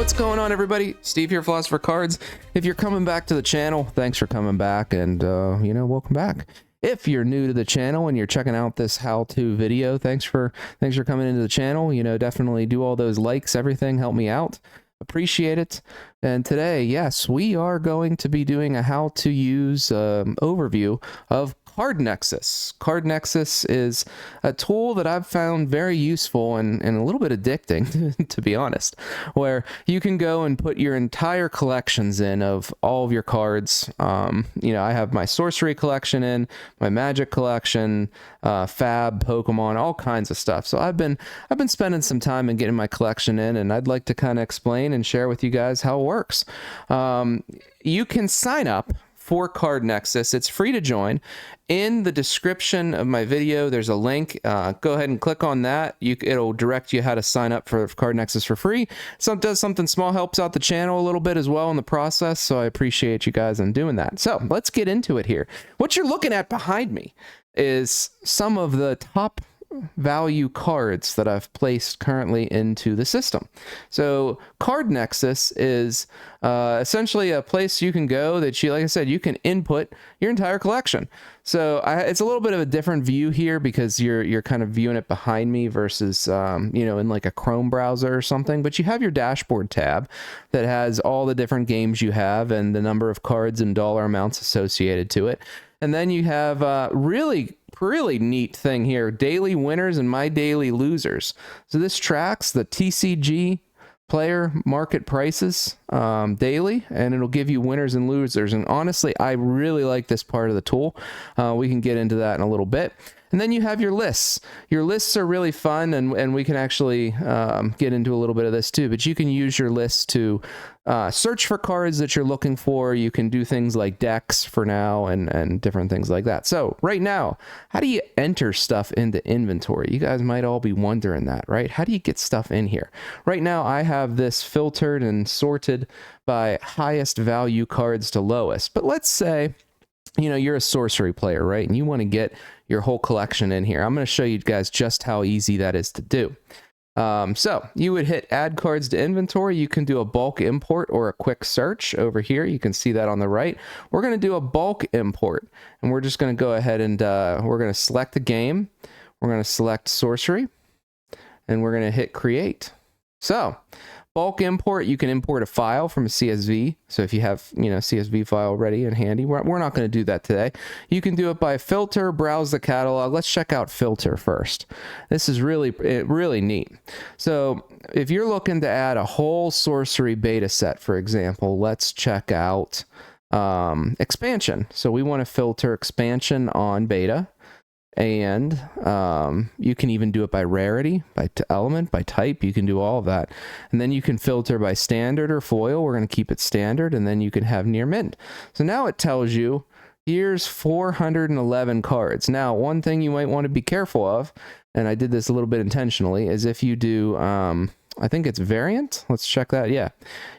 What's going on, everybody? Steve here, Philosopher Cards. If you're coming back to the channel, thanks for coming back, and welcome back. If you're new to the channel and you're checking out this how-to video, thanks for coming into the channel. Definitely do all those likes, everything, help me out. Appreciate it. And today, yes, we are going to be doing a how-to-use overview of CardNexus. CardNexus is a tool that I've found very useful and a little bit addicting, to be honest, where you can go and put your entire collections in of all of your cards. I have my Sorcery collection in, my Magic collection, Fab, Pokemon, all kinds of stuff. So I've been spending some time and getting my collection in, and I'd like to kind of explain and share with you guys how it works. You can sign up for CardNexus. It's free to join. In the description of my video, there's a link. Go ahead and click on that. It'll direct you how to sign up for CardNexus for free. Does something small, helps out the channel a little bit as well in the process, so I appreciate you guys on doing that. So let's get into it here. What you're looking at behind me is some of the top value cards that I've placed currently into the system. So CardNexus is essentially a place you can go that like I said, you can input your entire collection. So it's a little bit of a different view here because you're kind of viewing it behind me versus in like a Chrome browser or something. But you have your dashboard tab that has all the different games you have and the number of cards and dollar amounts associated to it. And then you have really neat thing here, daily winners and my daily losers. So this tracks the TCG player market prices daily, and it'll give you winners and losers. And honestly, I really like this part of the tool. We can get into that in a little bit. And then you have your lists. Your lists are really fun, and we can actually get into a little bit of this too, but you can use your lists to search for cards that you're looking for. You can do things like decks for now and different things like that. So right now, how do you enter stuff into inventory? You guys might all be wondering that, right? How do you get stuff in here? Right now, I have this filtered and sorted by highest value cards to lowest. But let's say, you're a Sorcery player, right? And you want to get your whole collection in here. I'm going to show you guys just how easy that is to do. So you would hit add cards to inventory. You can do a bulk import or a quick search over here. You can see that on the right. We're going to do a bulk import, and we're just going to go ahead and we're going to select the game. We're going to select Sorcery, and we're going to hit create. So bulk import, you can import a file from a CSV. So if you have, CSV file ready and handy, we're not going to do that today. You can do it by filter, browse the catalog. Let's check out filter first. This is really neat. So if you're looking to add a whole Sorcery beta set, for example, let's check out expansion. So we want to filter expansion on beta. And you can even do it by rarity, by element, by type. You can do all of that. And then you can filter by standard or foil. We're going to keep it standard. And then you can have near mint. So now it tells you, here's 411 cards. Now, one thing you might want to be careful of, and I did this a little bit intentionally, is if you do, I think it's variant. Let's check that. Yeah.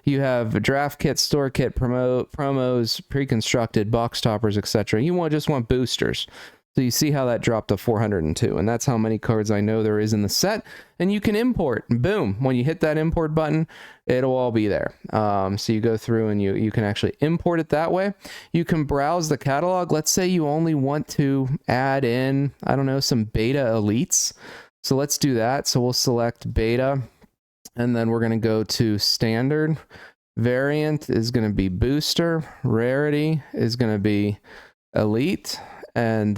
You have draft kit, store kit, promos, pre-constructed, box toppers, etc. You just want boosters. So you see how that dropped to 402, and that's how many cards I know there is in the set. And you can import. Boom. When you hit that import button, it'll all be there. So you go through and you can actually import it that way. You can browse the catalog. Let's say you only want to add in, I don't know, some beta elites. So let's do that. So we'll select beta, and then we're going to go to standard. Variant is going to be booster. Rarity is going to be elite. And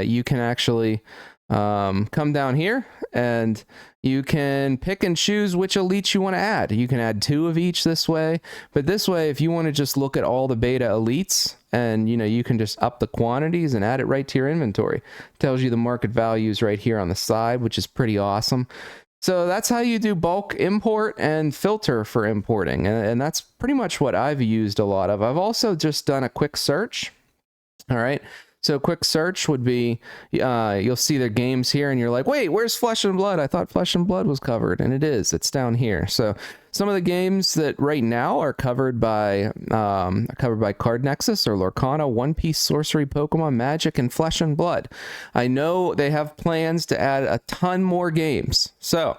you can actually come down here and you can pick and choose which elites you want to add. You can add 2 of each this way, but this way, if you want to just look at all the beta elites and you can just up the quantities and add it right to your inventory. It tells you the market values right here on the side, which is pretty awesome. So that's how you do bulk import and filter for importing. And that's pretty much what I've used a lot of. I've also just done a quick search. All right. So quick search would be, you'll see their games here and you're like, wait, where's Flesh and Blood? I thought Flesh and Blood was covered, and it is. It's down here. So some of the games that right now are covered by CardNexus or Lorcana, One Piece, Sorcery, Pokemon, Magic, and Flesh and Blood. I know they have plans to add a ton more games. So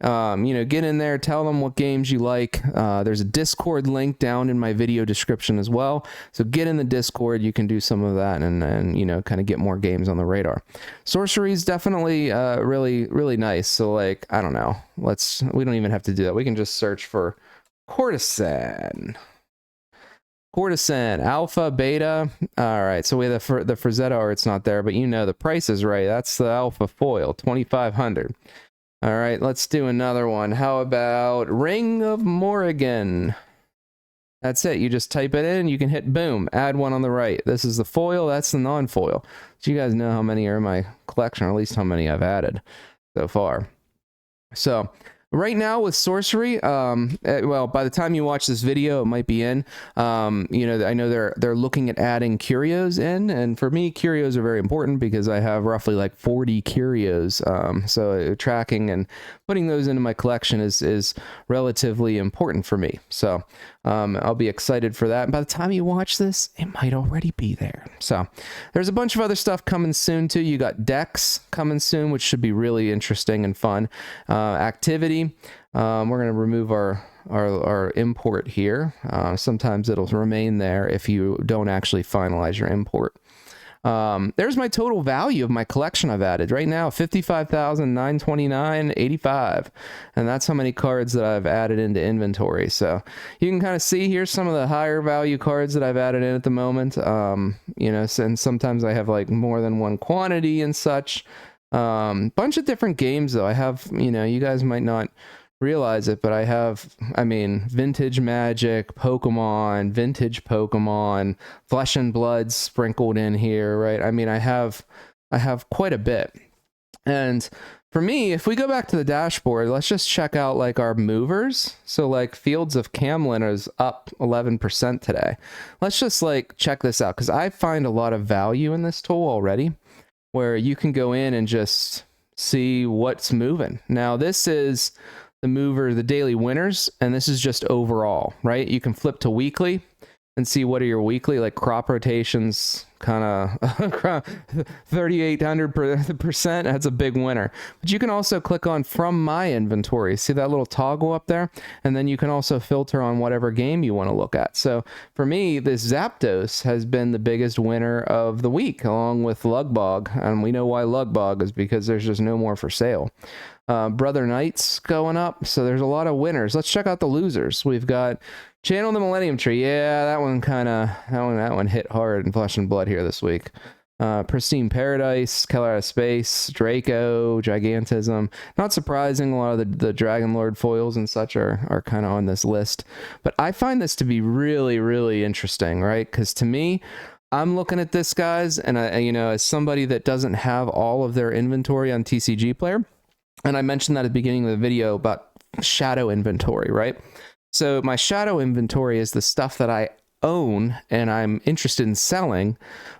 You know, get in there, tell them what games you like. There's a Discord link down in my video description as well. So get in the Discord. You can do some of that and you know, kind of get more games on the radar. Sorcery is definitely really nice. So like, I don't know. We don't even have to do that. We can just search for Courtesan. Courtesan, alpha, beta. All right, so we have the Frazetta art's not there, but you know the price is right. That's the alpha foil, 2,500. All right, let's do another one. How about Ring of Morrigan? That's it. You just type it in, you can hit boom, add one on the right. This is the foil, that's the non-foil. So you guys know how many are in my collection, or at least how many I've added so far. So right now with Sorcery, well, by the time you watch this video, it might be in. You know, I know they're looking at adding curios in, and for me, curios are very important because I have roughly like 40 curios. So tracking and putting those into my collection is relatively important for me. So I'll be excited for that. And by the time you watch this, it might already be there. So there's a bunch of other stuff coming soon too. You got decks coming soon, which should be really interesting and fun. Activity. We're going to remove our import here. Sometimes it'll remain there if you don't actually finalize your import. There's my total value of my collection I've added right now, 55,929.85, and that's how many cards that I've added into inventory. So you can kind of see here some of the higher value cards that I've added in at the moment. You know, and sometimes I have like more than one quantity and such. Bunch of different games though. I have, you know, you guys might not realize it, but I have, I mean, vintage Magic, Pokemon, vintage Pokemon, Flesh and Blood sprinkled in here, right? I mean, I have quite a bit. And for me, if we go back to the dashboard, let's just check out like our movers. So like Fields of Camlin is up 11% today. Let's just like check this out because I find a lot of value in this tool already, where you can go in and just see what's moving. Now this is the mover, the daily winners, and this is just overall, right? You can flip to weekly and see what are your weekly, like crop rotations, kind of 3,800%. That's a big winner. But you can also click on from my inventory. See that little toggle up there? And then you can also filter on whatever game you want to look at. So for me, this Zapdos has been the biggest winner of the week, along with Lugbog. And we know why Lugbog is because there's just no more for sale. Brother Knights going up. So there's a lot of winners. Let's check out the losers. We've got Channel the Millennium Tree. Yeah, that one hit hard in Flesh and Blood here this week. Pristine Paradise, Keller Out of Space, Draco, Gigantism. Not surprising, a lot of the Dragonlord foils and such are kind of on this list. But I find this to be really, really interesting, right? Because to me, I'm looking at this, guys, and you know, as somebody that doesn't have all of their inventory on TCG Player, and I mentioned that at the beginning of the video about shadow inventory, right? So my shadow inventory is the stuff that I own and I'm interested in selling,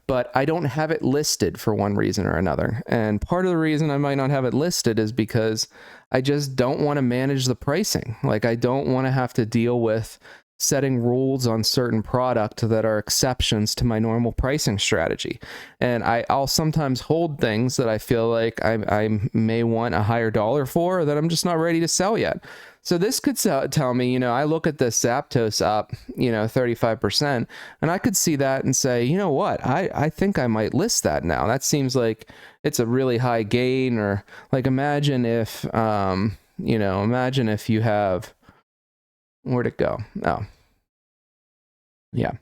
but I don't have it listed for one reason or another. And part of the reason I might not have it listed is because I just don't want to manage the pricing. Like I don't want to have to deal with setting rules on certain product that are exceptions to my normal pricing strategy. And I'll sometimes hold things that I feel like I may want a higher dollar for, or that I'm just not ready to sell yet. So this could tell me, you know, I look at this Zapdos up, you know, 35%, and I could see that and say, you know what, I think I might list that now. That seems like it's a really high gain. Or like imagine if, you know, imagine if you have, where'd it go? Oh, yeah.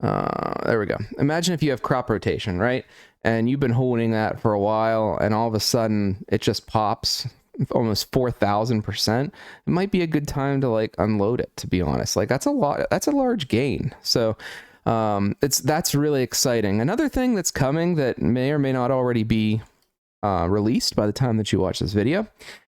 There we go. Imagine if you have crop rotation, right? And you've been holding that for a while, and all of a sudden it just pops almost 4,000%. It might be a good time to like unload it, to be honest. Like that's a lot. That's a large gain. So that's really exciting. Another thing that's coming that may or may not already be released by the time that you watch this video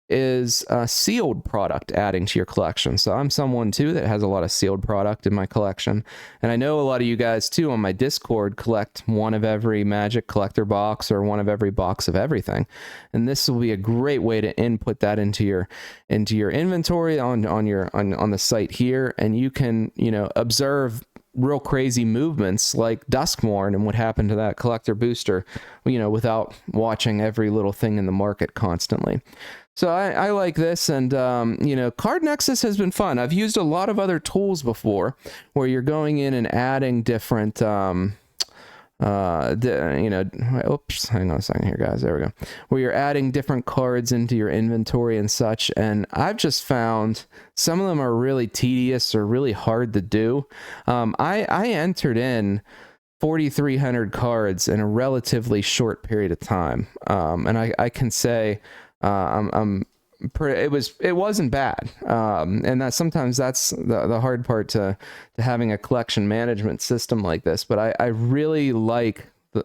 is sealed product adding to your collection. So I'm someone too that has a lot of sealed product in my collection, and I know a lot of you guys too on my Discord collect one of every Magic collector box or one of every box of everything, and this will be a great way to input that into your inventory on the site here, and you can, you know, observe real crazy movements like Duskmorn and what happened to that collector booster, you know, without watching every little thing in the market constantly. So I like this, and you know, CardNexus has been fun. I've used a lot of other tools before where you're going in and adding different you know, oops, hang on a second here, guys. There we go. Where you're adding different cards into your inventory and such. And I've just found some of them are really tedious or really hard to do. I entered in 4,300 cards in a relatively short period of time. And I can say, it wasn't bad. And that sometimes that's the hard part to having a collection management system like this. But I really like the,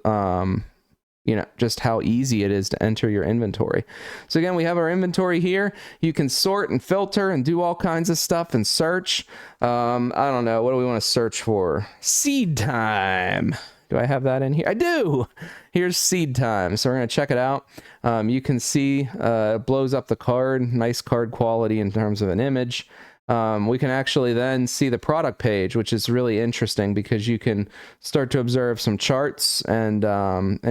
you know, just how easy it is to enter your inventory. So again, we have our inventory here. You can sort and filter and do all kinds of stuff and search. I don't know. What do we want to search for? Seed time. Do I have that in here? I do. Here's seed time. So we're going to check it out. You can see it blows up the card. Nice card quality in terms of an image. We can actually then see the product page, which is really interesting because you can start to observe some charts and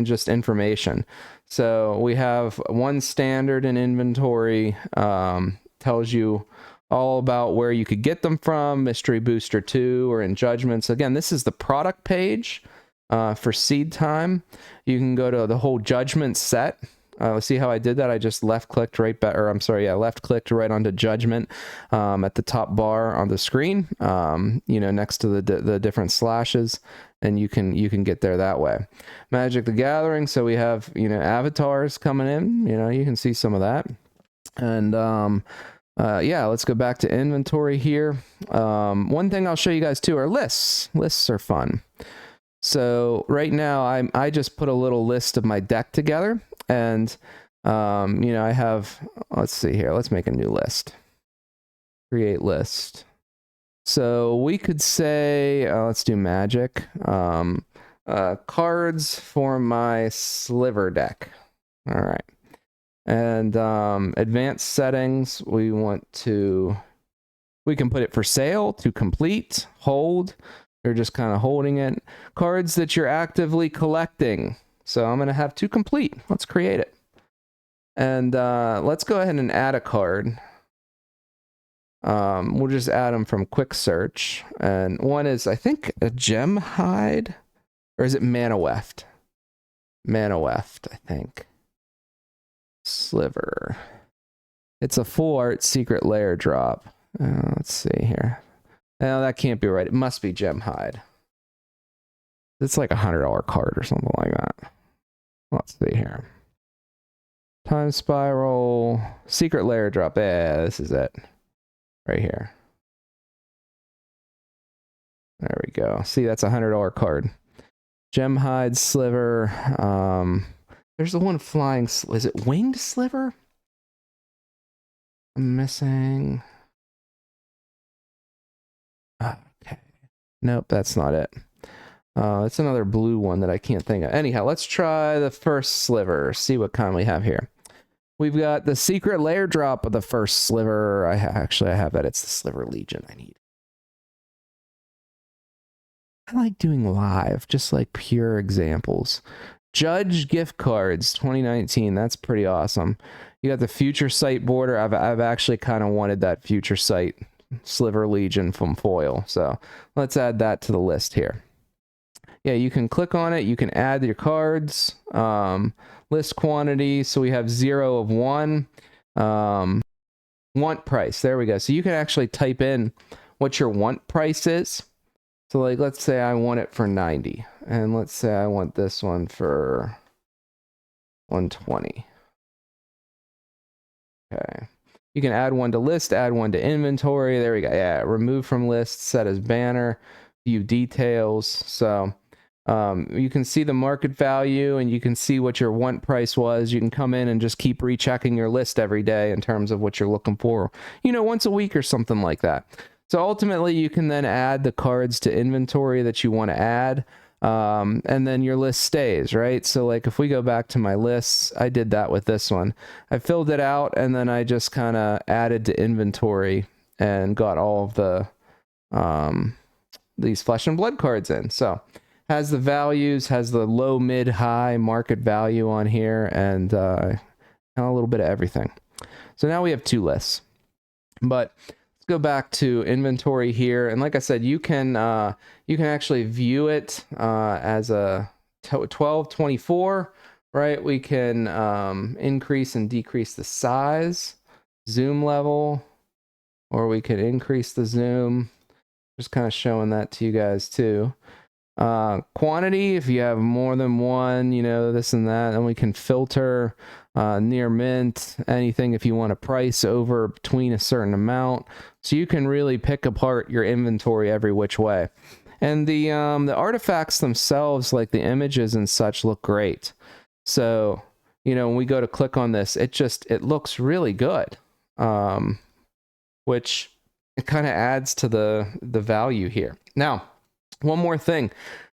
just information. So we have one standard in inventory, tells you all about where you could get them from, Mystery Booster 2 or in Judgments. Again, this is the product page. For seed time, you can go to the whole Judgment set. See how I did that? I just left-clicked right back, or I'm sorry, yeah, left-clicked right onto Judgment at the top bar on the screen, you know, next to the different slashes, and you can get there that way. Magic the Gathering, so we have, you know, avatars coming in, you know, you can see some of that. And yeah, let's go back to inventory here. One thing I'll show you guys too are lists. Lists are fun. So right now I just put a little list of my deck together, and you know, I have, let's see here, let's make a new list. Create list. So we could say, let's do Magic. Cards for my sliver deck. All right. And advanced settings, we can put it for sale, to complete, hold. You're just kind of holding it. Cards that you're actively collecting. So I'm going to have to complete. Let's create it. And let's go ahead and add a card. We'll just add them from quick search. And one is, I think, a Gem Hide. Or is it Mana Weft? Mana Weft, I think. Sliver. It's a full art secret layer drop. Let's see here. No, that can't be right. It must be Gem Hide. It's like $100 card or something like that. Let's see here. Time Spiral. Secret Layer Drop. Yeah, this is it. Right here. There we go. See, that's a $100 card. Gem Hide Sliver. There's the one flying. Is it Winged Sliver? I'm missing. Okay. Nope, that's not it. It's another blue one that I can't think of. Anyhow, let's try the first sliver. See what kind we have here. We've got the secret layer drop of the first sliver. I have that. It's the Sliver Legion I need. I like doing live, just like pure examples. Judge gift cards 2019. That's pretty awesome. You got the Future Sight border. I've actually kind of wanted that Future Sight Sliver Legion from foil. So let's add that to the list here. Yeah, you can click on it. You can add your cards. List quantity. So we have 0 of 1. Want price. There we go. So you can actually type in what your want price is. So like, let's say I want it for 90. And let's say I want this one for 120. Okay. You can add one to list, add one to inventory. There we go. Yeah, remove from list, set as banner, view details. So you can see the market value and you can see what your want price was. You can come in and just keep rechecking your list every day in terms of what you're looking for, you know, once a week or something like that. So ultimately you can then add the cards to inventory that you want to add. And then your list stays, right? So like if we go back to my lists, I did that with this one. I filled it out and then I just kind of added to inventory and got all of the these Flesh and Blood cards in. So has the values, has the low, mid, high market value on here, and a little bit of everything. So now we have 2 lists. But let's go back to inventory here, and like I said, you can actually view it as a 1224, right? We can increase and decrease the size, zoom level, or we could increase the zoom. Just kind of showing that to you guys too. Quantity, if you have more than one, you know, this and that, and we can filter near mint, anything if you want to price over between a certain amount. So you can really pick apart your inventory every which way. And the artifacts themselves, like the images and such, look great. So, you know, when we go to click on this, it looks really good, which it kind of adds to the value here. Now, one more thing,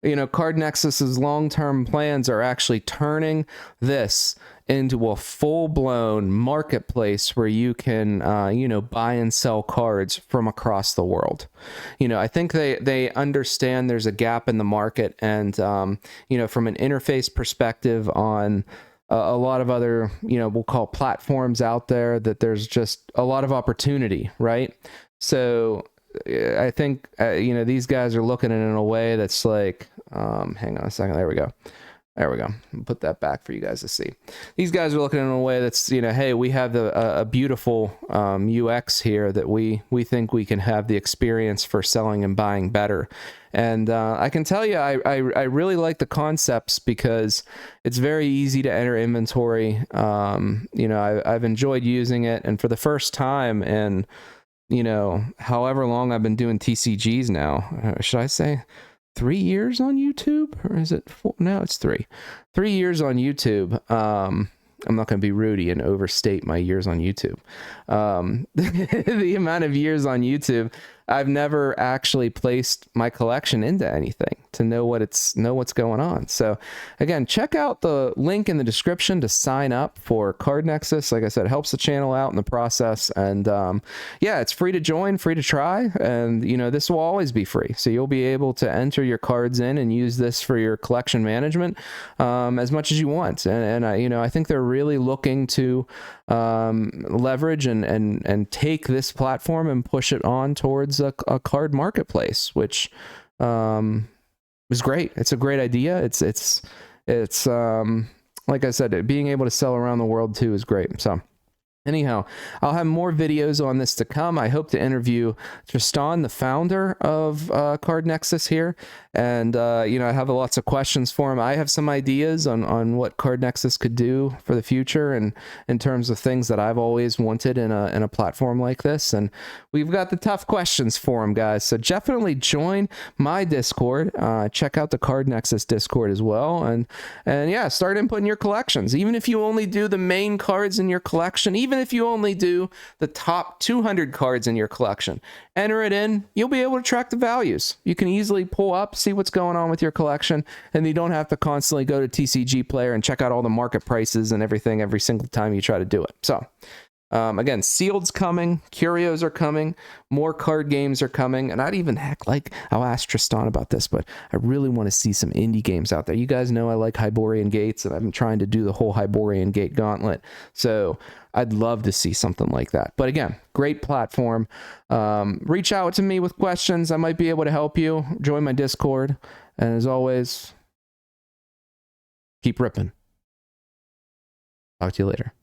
you know, CardNexus's long-term plans are actually turning this into a full-blown marketplace where you can, you know, buy and sell cards from across the world. You know, I think they understand there's a gap in the market, and, you know, from an interface perspective on a lot of other, you know, we'll call platforms out there, that there's just a lot of opportunity, right? So I think, you know, these guys are looking at it in a way that's like, hang on a second. There we go. There we go. I'll put that back for you guys to see. These guys are looking in a way that's, you know, hey, we have a beautiful UX here that we think we can have the experience for selling and buying better. And I can tell you, I really like the concepts because it's very easy to enter inventory. You know, I've enjoyed using it, and for the first time in, you know, however long I've been doing TCGs now, should I say 3 years on YouTube, or is it 4? No, it's 3 years on YouTube. I'm not going to be Rudy and overstate my years on YouTube. The amount of years on YouTube, I've never actually placed my collection into anything to know what's going on. So again, check out the link in the description to sign up for CardNexus. Like I said, it helps the channel out in the process. And yeah, it's free to join, free to try. And you know, this will always be free. So you'll be able to enter your cards in and use this for your collection management as much as you want. And I, you know, I think they're really looking to leverage and take this platform and push it on towards a card marketplace, which is great. It's a great idea. It's like I said, being able to sell around the world too is great. So anyhow, I'll have more videos on this to come. I hope to interview Tristan, the founder of CardNexus here. And, you know, I have lots of questions for him. I have some ideas on what CardNexus could do for the future, and in terms of things that I've always wanted in a platform like this. And we've got the tough questions for him, guys. So definitely join my Discord. Check out the CardNexus Discord as well. And yeah, start inputting your collections. Even if you only do the main cards in your collection, even if you only do the top 200 cards in your collection, enter it in. You'll be able to track the values. You can easily pull up, see what's going on with your collection, and you don't have to constantly go to TCG Player and check out all the market prices and everything every single time you try to do it. So again, sealed's coming, curios are coming, more card games are coming, and I'd even I'll ask Tristan about this, but I really want to see some indie games out there. You guys know I like Hyborian Gates, and I've been trying to do the whole Hyborian Gate gauntlet, so I'd love to see something like that. But again, great platform. Reach out to me with questions. I might be able to help you. Join my Discord, and as always, keep ripping. Talk to you later.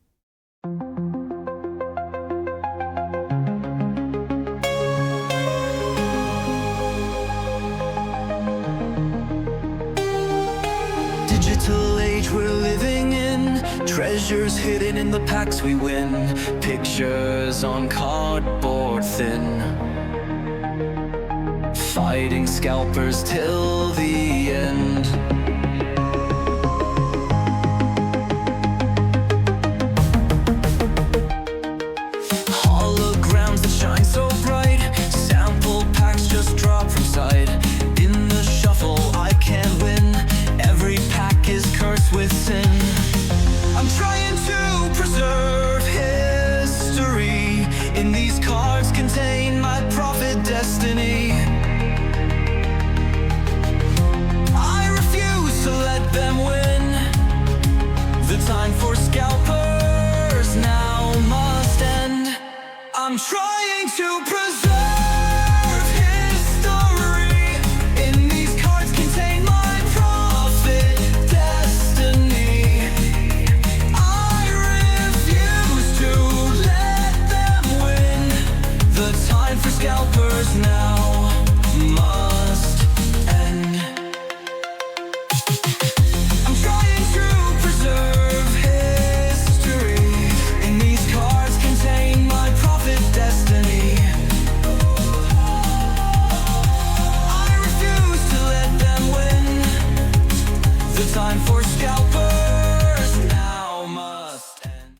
Digital age we're living in, treasures hidden in the packs we win, pictures on cardboard thin, fighting scalpers till the end. Holograms that shine so bright, sample packs just drop from sight. In the shuffle I can't win, every pack is cursed with sin. I'm trying to preserve history, in these cards contain my prophet destiny. I refuse to let them win, the time for scalpers now must end. I'm trying to